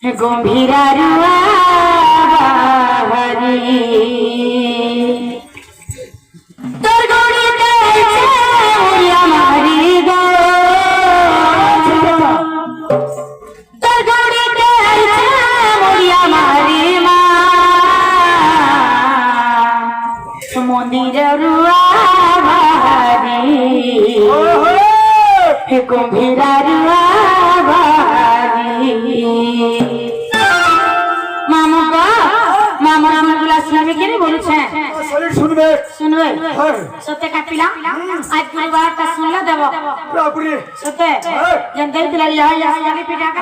গম্ভীরা রুয়া বাহারি তোর গড়িতে আমারি গো তোর গড়িতে আমারি মা মন্দির রুয়া বাহারি গম্ভীরা রুয়া শুনবে কি বলছে শুনবে শুনবে সত্যি কাটিলা আজ পরিবারটা শুনলে দেব সত্যি জানতে দিলা ইয়ালি পিটা কা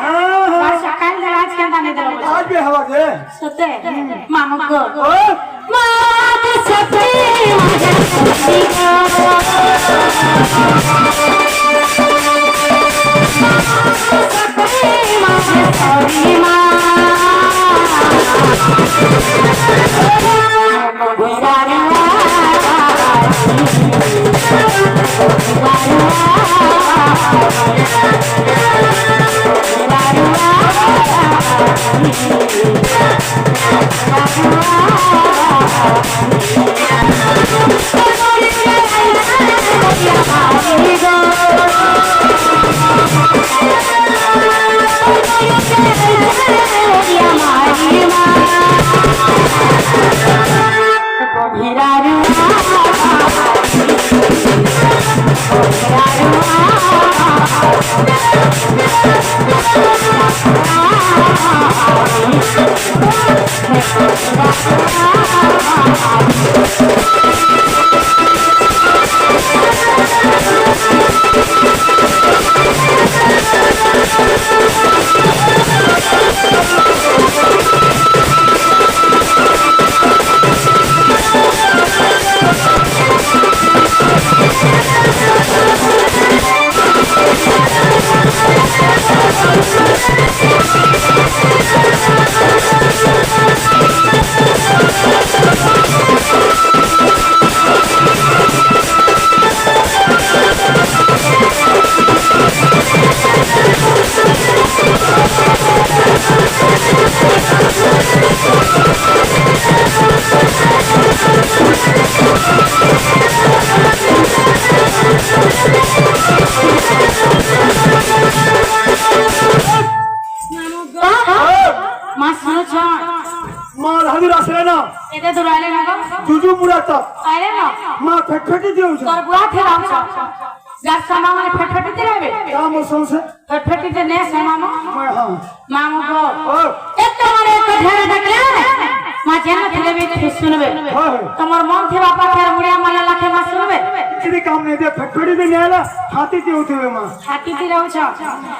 আর সকাল দিলা আজ কেন দানে দিলা আজ বে হওয়া দে সত্যি মামু গো মা তে সত্যি মা फटफटी दियो तोर बुआ फेरा गाछ सामा में फटफटी दे रे काम सोसे फटफटी दे ने सामा में हां मामू को एक तोरे कठेर डकले मा जेना थले भी सुनबे तमर मन थे बापा फेर मुड़िया मला लाखे मा सुनबे इतनी काम नहीं दे फटफटी दे नेला हाथी दे उठबे मा हाथी दे रहू छ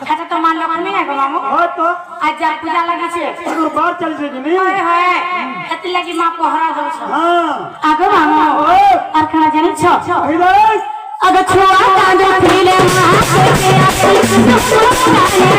एटा तो मान लक्ष्मी है गो मामू हां तो आज जा पूजा लगी छे अगर बाहर चल जे नहीं हाय एत लगी मा पहरा दो छ हां आगे मामू और खाना जाने छ अगर छुआ कांदो फीले मा के आसी सुनाने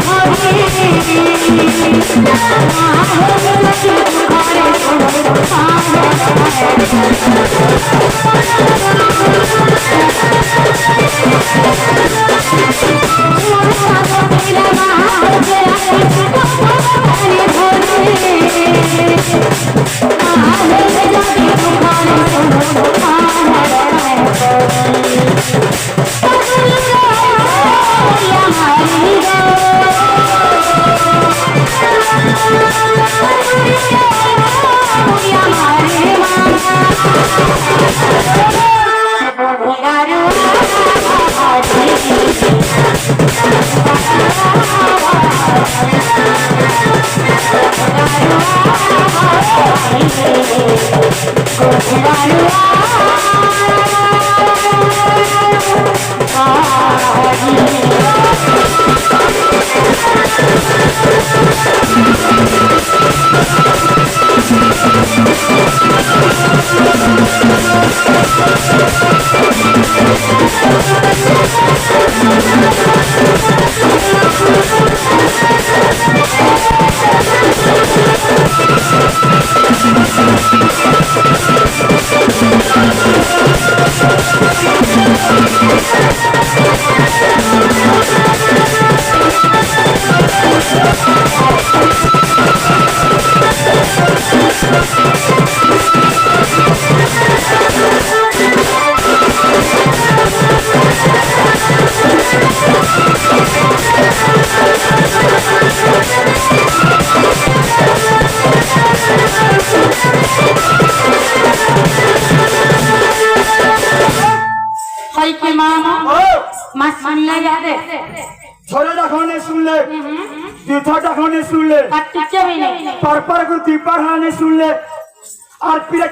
होगी हमारे मां सुन ले याद है छोरे डाखने सुन ले तीथा डाखने सुन ले टिके भी नहीं पर को दीपा ने सुन ले और फिर